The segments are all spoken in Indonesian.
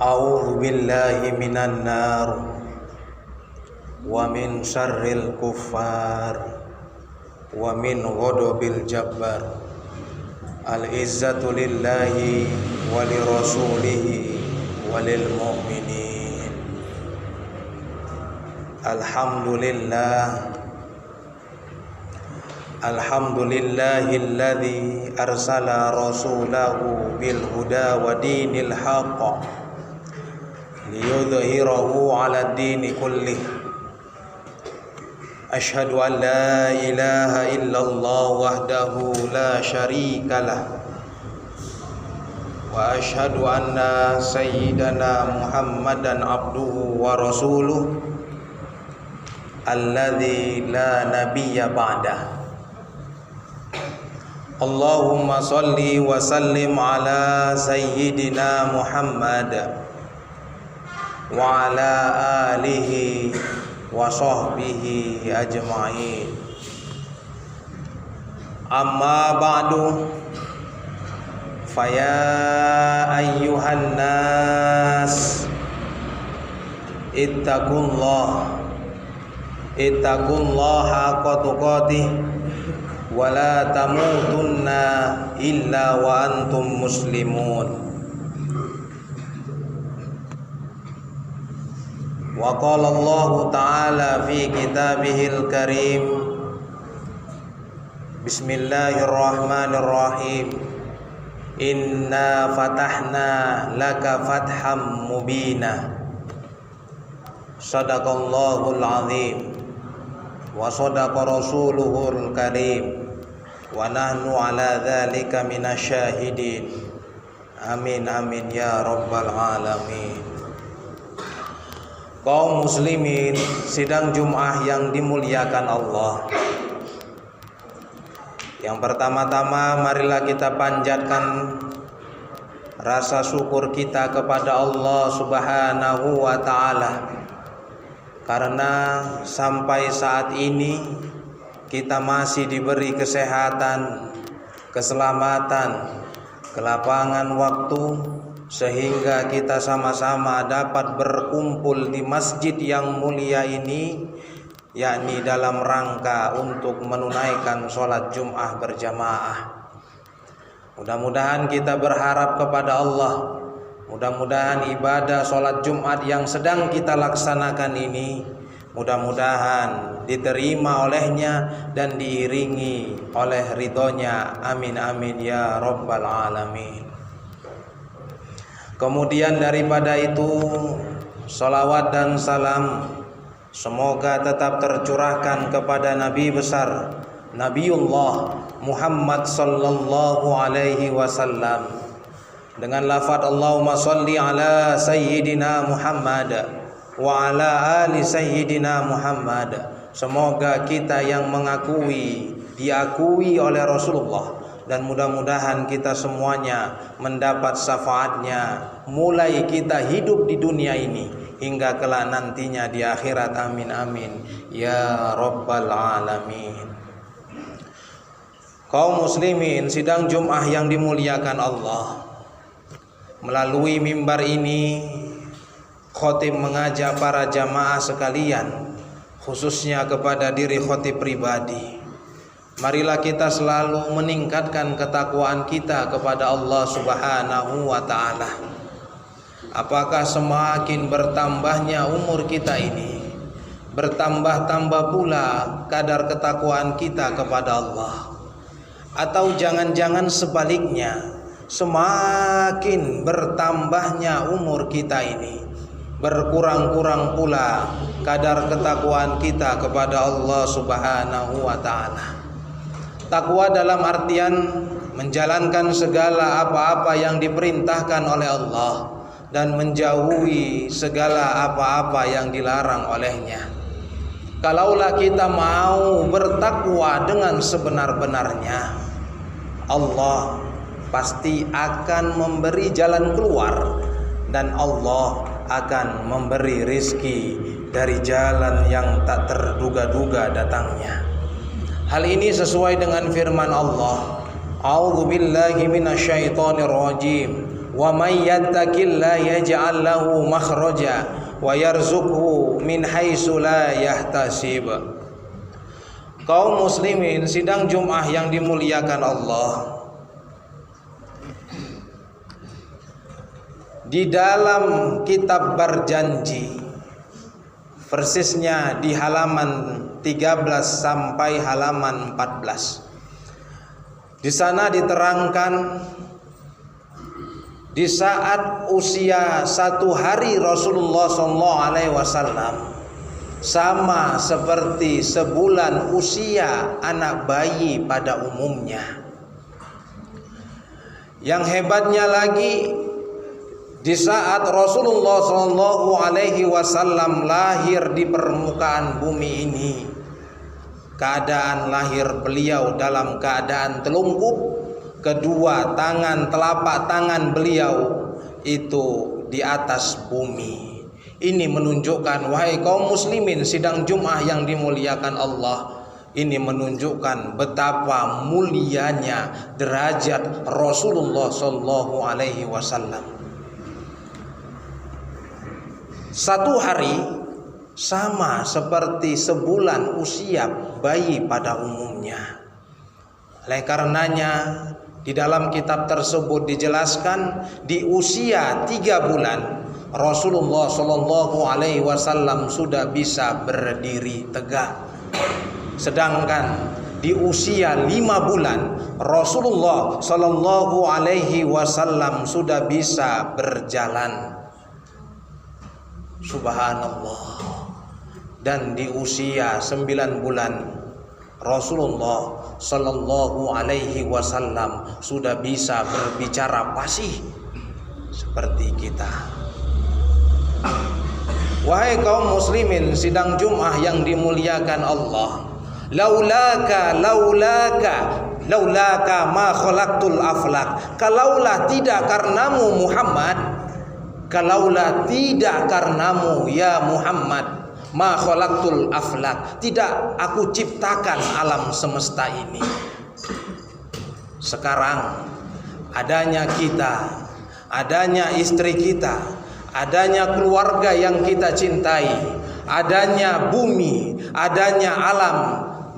A'udzu billahi minan nar wa min syarril kuffar wa min ghadabil jabbar. Al-izzatu lillahi wa li rasulihi wa lil mu'minin. Alhamdulillahilladzi arsala rasulahu bil huda wa dinil haqq liyudhhirahu 'ala ad-dini kullih. Asyhadu an la ilaha illallah wahdahu la syarika lah wa asyhadu anna sayyidana Muhammadan abduhu wa rasuluh alladzi la nabiyya ba'dah. Allahumma salli wa sallim ala sayyidina Muhammad wa ala alihi wa sahbihi ajma'in. Amma ba'du, faya ayyuhan nas ittaqullaha haqqa tuqatih wa la tamutunna illa wa antum muslimun. Wa qala Allah ta'ala fi kitabihil karim, bismillahirrahmanirrahim, inna fatahna laka fatham mubina. Sadaqallahul azim wa sadaqa rasuluhul karim wa nahnu ala dzalika minasyahidin. Amin amin ya rabbal alamin. Kaum muslimin sidang Jum'ah yang dimuliakan Allah, yang pertama-tama marilah kita panjatkan rasa syukur kita kepada Allah Subhanahu wa ta'ala, karena sampai saat ini kita masih diberi kesehatan, keselamatan, kelapangan waktu, sehingga kita sama-sama dapat berkumpul di masjid yang mulia ini, yakni dalam rangka untuk menunaikan sholat Jum'ah berjamaah. Mudah-mudahan kita berharap kepada Allah, mudah-mudahan ibadah sholat Jumat yang sedang kita laksanakan ini mudah-mudahan diterima olehnya dan diiringi oleh ridhonya. Amin amin ya rabbal alamin. Kemudian daripada itu, salawat dan salam semoga tetap tercurahkan kepada Nabi besar Nabiullah Muhammad sallallahu alaihi wasallam dengan lafaz Allahumma salli ala sayyidina Muhammad wa ala ali sayyidina Muhammad. Semoga kita yang mengakui, diakui oleh Rasulullah, dan mudah-mudahan kita semuanya mendapat syafaatnya mulai kita hidup di dunia ini hingga kelak nantinya di akhirat. Amin amin ya rabbal alamin. Kaum muslimin sidang Jum'ah yang dimuliakan Allah, melalui mimbar ini khatib mengajak para jamaah sekalian, khususnya kepada diri khatib pribadi, marilah kita selalu meningkatkan ketakwaan kita kepada Allah Subhanahu wa ta'ala. Apakah semakin bertambahnya umur kita ini, bertambah-tambah pula kadar ketakwaan kita kepada Allah? Atau jangan-jangan sebaliknya, semakin bertambahnya umur kita ini, berkurang-kurang pula kadar ketakwaan kita kepada Allah Subhanahu wa ta'ala? Takwa dalam artian menjalankan segala apa-apa yang diperintahkan oleh Allah dan menjauhi segala apa-apa yang dilarang olehnya. Kalaulah kita mau bertakwa dengan sebenar-benarnya, Allah pasti akan memberi jalan keluar, dan Allah akan memberi rizki dari jalan yang tak terduga-duga datangnya. Hal ini sesuai dengan firman Allah, A'udzu billahi minasyaitonir rajim. Wa may yattaqillaha yaj'al lahu makhraja wa yarzuqhu min haitsu la yahtasib. Kaum muslimin sidang Jumat yang dimuliakan Allah, di dalam kitab berjanji, persisnya di halaman 13 sampai halaman 14, di sana diterangkan di saat usia 1 hari Rasulullah SAW sama seperti sebulan usia anak bayi pada umumnya. Yang hebatnya lagi, di saat Rasulullah SAW lahir di permukaan bumi ini, keadaan lahir beliau dalam keadaan telungkup, kedua telapak tangan beliau itu di atas bumi. Ini menunjukkan, wahai kaum muslimin sidang Jumat yang dimuliakan Allah, ini menunjukkan betapa mulianya derajat Rasulullah SAW. 1 hari sama seperti sebulan usia bayi pada umumnya. Oleh karenanya di dalam kitab tersebut dijelaskan di usia 3 bulan Rasulullah SAW sudah bisa berdiri tegak. Sedangkan di usia 5 bulan Rasulullah SAW sudah bisa berjalan. Subhanallah. Dan di usia 9 bulan Rasulullah SAW sudah bisa berbicara fasih seperti kita. Wahai kaum muslimin sidang Jumat yang dimuliakan Allah, laulaka ma khalaqtul aflak. Kalaulah tidak karenamu Muhammad, kalaulah tidak karenamu ya Muhammad, ma khalaqtul aflak, tidak aku ciptakan alam semesta ini. Sekarang adanya kita, adanya istri kita, adanya keluarga yang kita cintai, adanya bumi, adanya alam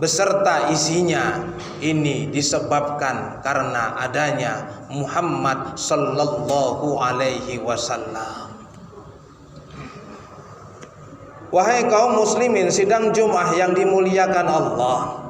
beserta isinya, ini disebabkan karena adanya Muhammad sallallahu alaihi wasallam. Wahai kaum muslimin sidang Jumat yang dimuliakan Allah,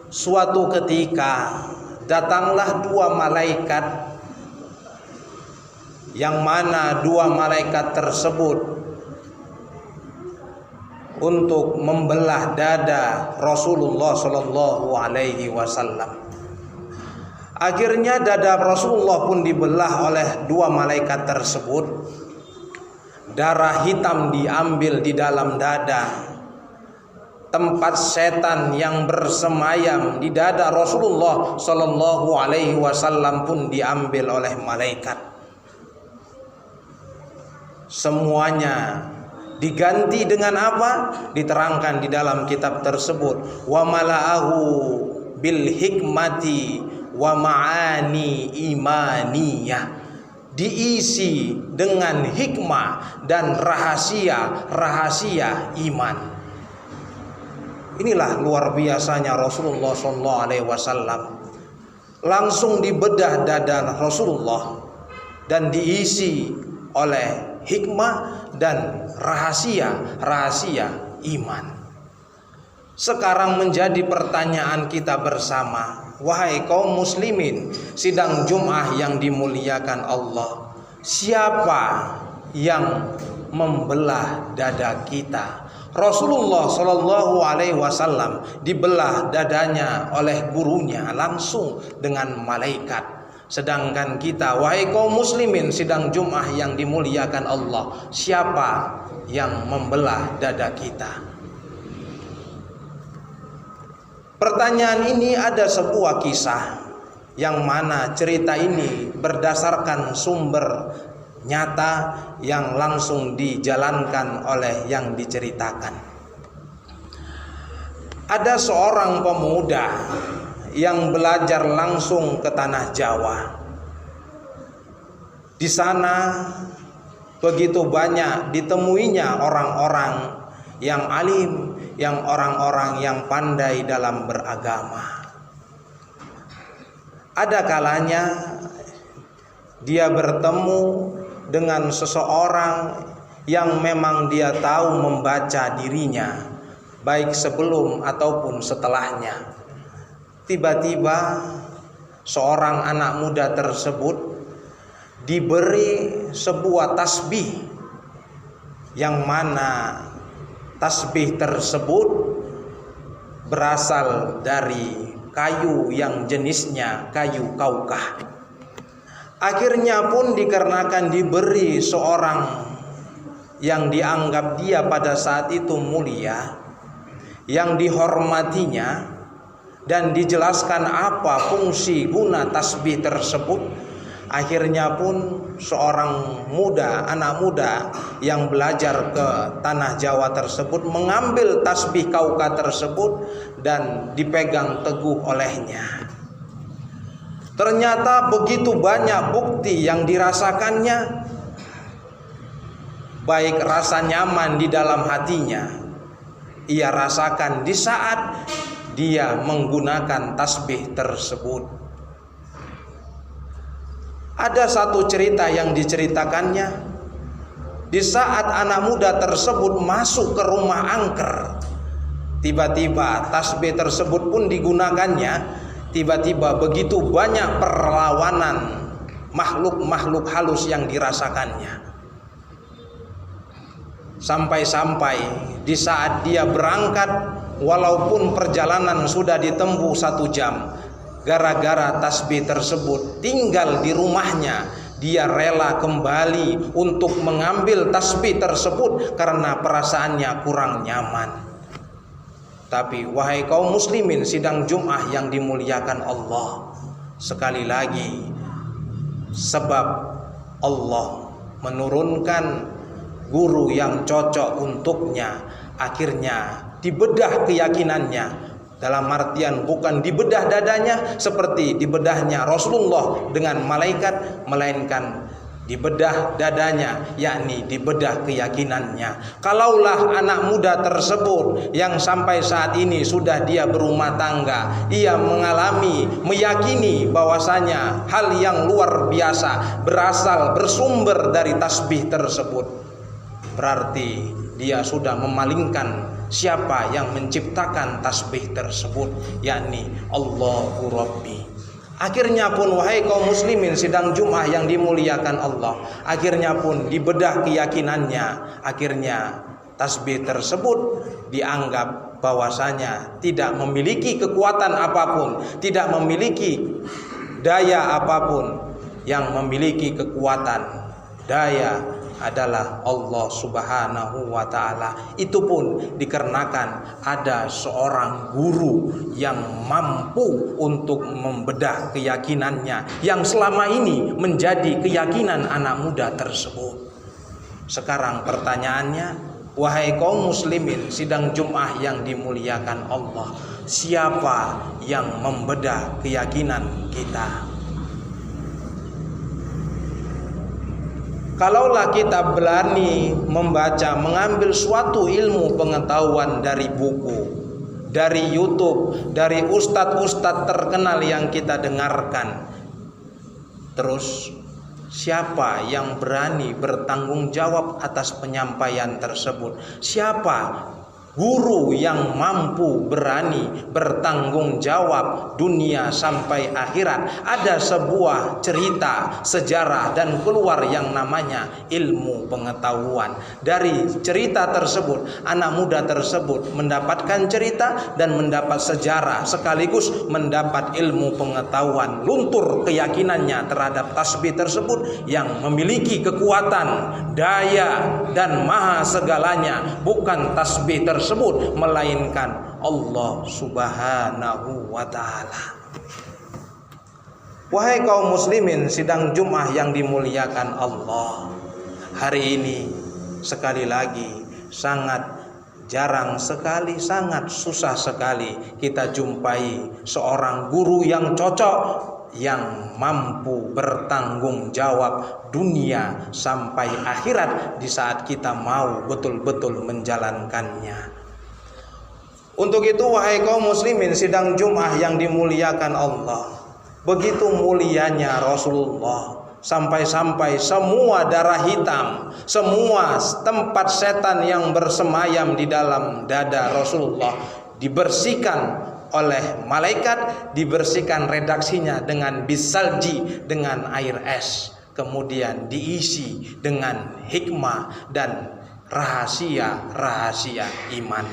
suatu ketika datanglah 2 malaikat, yang mana 2 malaikat tersebut untuk membelah dada Rasulullah sallallahu alaihi wasallam. Akhirnya dada Rasulullah pun dibelah oleh 2 malaikat tersebut. Darah hitam diambil di dalam dada. Tempat setan yang bersemayam di dada Rasulullah sallallahu alaihi wasallam pun diambil oleh malaikat. Semuanya diganti dengan apa? Diterangkan di dalam kitab tersebut, wa mala'ahu bil hikmati wa ma'ani imaniyah. Diisi dengan hikmah dan rahasia-rahasia iman. Inilah luar biasanya Rasulullah SAW. Langsung dibedah dada Rasulullah dan diisi oleh hikmah dan rahasia-rahasia iman. Sekarang menjadi pertanyaan kita bersama, wahai kaum muslimin sidang Jumat yang dimuliakan Allah, siapa yang membelah dada kita? Rasulullah sallallahu alaihi wasallam dibelah dadanya oleh gurunya langsung dengan malaikat. Sedangkan kita, wahai kaum muslimin sidang Jumat yang dimuliakan Allah, siapa yang membelah dada kita? Pertanyaan ini ada sebuah kisah yang mana cerita ini berdasarkan sumber nyata yang langsung dijalankan oleh yang diceritakan. Ada seorang pemuda yang belajar langsung ke tanah Jawa. Di sana begitu banyak ditemuinya orang-orang yang alim, yang orang-orang yang pandai dalam beragama. Ada kalanya dia bertemu dengan seseorang yang memang dia tahu membaca dirinya, baik sebelum ataupun setelahnya. Tiba-tiba seorang anak muda tersebut diberi sebuah tasbih, yang mana tasbih tersebut berasal dari kayu yang jenisnya kayu kaukah. Akhirnya pun dikarenakan diberi seorang yang dianggap dia pada saat itu mulia, yang dihormatinya, dan dijelaskan apa fungsi guna tasbih tersebut. Akhirnya pun seorang muda, anak muda yang belajar ke tanah Jawa tersebut mengambil tasbih kaukah tersebut dan dipegang teguh olehnya. Ternyata begitu banyak bukti yang dirasakannya, baik rasa nyaman di dalam hatinya ia rasakan di saat dia menggunakan tasbih tersebut. Ada satu cerita yang diceritakannya, di saat anak muda tersebut masuk ke rumah angker, tiba-tiba tasbih tersebut pun digunakannya. Tiba-tiba begitu banyak perlawanan makhluk-makhluk halus yang dirasakannya. Sampai-sampai di saat dia berangkat, walaupun perjalanan sudah ditempuh 1 jam, gara-gara tasbih tersebut tinggal di rumahnya, dia rela kembali untuk mengambil tasbih tersebut karena perasaannya kurang nyaman. Tapi wahai kaum muslimin sidang Jum'ah yang dimuliakan Allah, sekali lagi, sebab Allah menurunkan guru yang cocok untuknya, akhirnya dibedah keyakinannya. Dalam artian bukan dibedah dadanya seperti dibedahnya Rasulullah dengan malaikat, melainkan dibedah dadanya, yakni dibedah keyakinannya. Kalaulah anak muda tersebut yang sampai saat ini sudah dia berumah tangga, ia meyakini bahwasanya hal yang luar biasa bersumber dari tasbih tersebut, berarti dia sudah memalingkan siapa yang menciptakan tasbih tersebut, yakni Allahu Rabbi. Akhirnya pun wahai kaum muslimin sidang Jum'ah yang dimuliakan Allah, akhirnya pun dibedah keyakinannya. Akhirnya tasbih tersebut dianggap bahwasanya tidak memiliki kekuatan apapun, tidak memiliki daya apapun. Yang memiliki kekuatan daya adalah Allah Subhanahu wa ta'ala. Itu pun dikarenakan ada seorang guru yang mampu untuk membedah keyakinannya, yang selama ini menjadi keyakinan anak muda tersebut. Sekarang pertanyaannya, wahai kaum muslimin sidang Jum'ah yang dimuliakan Allah, siapa yang membedah keyakinan kita? Kalaulah kita berani membaca, mengambil suatu ilmu pengetahuan dari buku, dari YouTube, dari ustadz-ustadz terkenal yang kita dengarkan, terus siapa yang berani bertanggung jawab atas penyampaian tersebut? Siapa guru yang mampu berani bertanggung jawab dunia sampai akhirat? Ada sebuah cerita sejarah dan keluar yang namanya ilmu pengetahuan. Dari cerita tersebut anak muda tersebut mendapatkan cerita dan mendapat sejarah sekaligus mendapat ilmu pengetahuan. Luntur keyakinannya terhadap tasbih tersebut yang memiliki kekuatan, daya dan maha segalanya. Bukan tasbih tersebut melainkan Allah Subhanahu wa ta'ala. Wahai kaum muslimin sidang Jum'ah yang dimuliakan Allah, hari ini sekali lagi sangat jarang sekali, sangat susah sekali kita jumpai seorang guru yang cocok yang mampu bertanggung jawab dunia sampai akhirat di saat kita mau betul-betul menjalankannya. Untuk itu wahai kaum muslimin sidang Jumat yang dimuliakan Allah, begitu mulianya Rasulullah, sampai-sampai semua darah hitam, semua tempat setan yang bersemayam di dalam dada Rasulullah dibersihkan oleh malaikat, dibersihkan redaksinya dengan bisalji, dengan air es, kemudian diisi dengan hikmah dan rahasia-rahasia iman.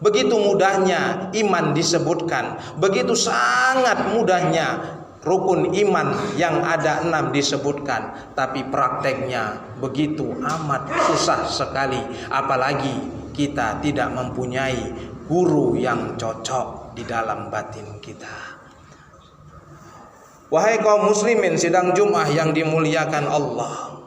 Begitu mudahnya iman disebutkan, begitu sangat mudahnya rukun iman yang ada 6 disebutkan, tapi prakteknya begitu amat susah sekali, apalagi kita tidak mempunyai guru yang cocok di dalam batin kita. Wahai kaum muslimin sidang Jumat yang dimuliakan Allah,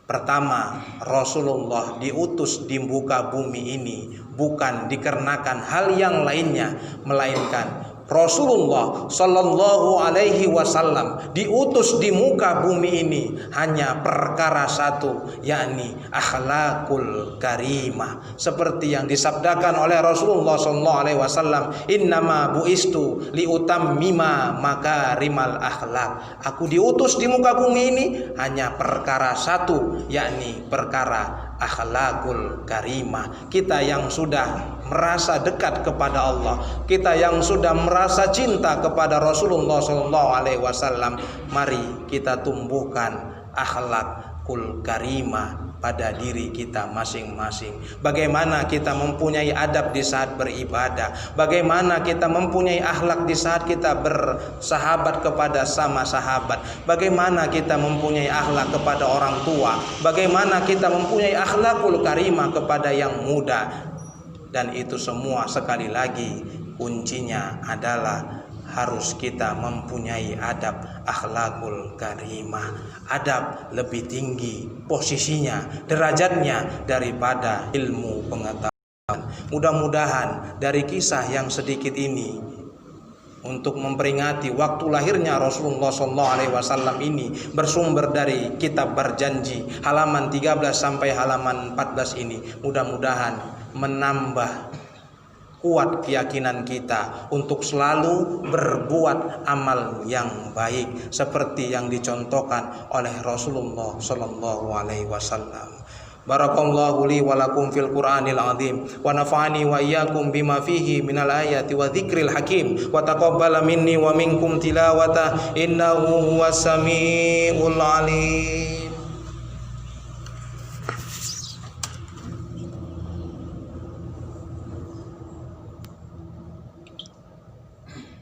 pertama, Rasulullah diutus di muka bumi ini bukan dikarenakan hal yang lainnya, melainkan Rasulullah Sallallahu Alaihi Wasallam diutus di muka bumi ini hanya perkara satu, yakni akhlakul karimah, seperti yang disabdakan oleh Rasulullah Sallallahu Alaihi Wasallam, innama buistu liutammima makarimal akhlak. Aku diutus di muka bumi ini hanya perkara satu, yakni perkara akhlakul karimah. Kita yang sudah merasa dekat kepada Allah, kita yang sudah merasa cinta kepada Rasulullah SAW, mari kita tumbuhkan akhlakul karimah pada diri kita masing-masing. Bagaimana kita mempunyai adab di saat beribadah, bagaimana kita mempunyai akhlak di saat kita bersahabat kepada sama sahabat, bagaimana kita mempunyai akhlak kepada orang tua, bagaimana kita mempunyai akhlakul karimah kepada yang muda. Dan itu semua sekali lagi kuncinya adalah harus kita mempunyai adab akhlakul karimah. Adab lebih tinggi posisinya, derajatnya daripada ilmu pengetahuan. Mudah-mudahan dari kisah yang sedikit ini, untuk memperingati waktu lahirnya Rasulullah SAW ini, bersumber dari kitab Berjanji halaman 13 sampai halaman 14 ini, mudah-mudahan menambah kuat keyakinan kita untuk selalu berbuat amal yang baik seperti yang dicontohkan oleh Rasulullah Sallallahu Alaihi Wasallam. Barakallahu li wa lakum fil Qur'anil azim wa nafa'ani wa iyyakum bima fihi minal ayati wa dzikril hakim wa taqabbala minni wa minkum tilawata innahu huwas samiul alim.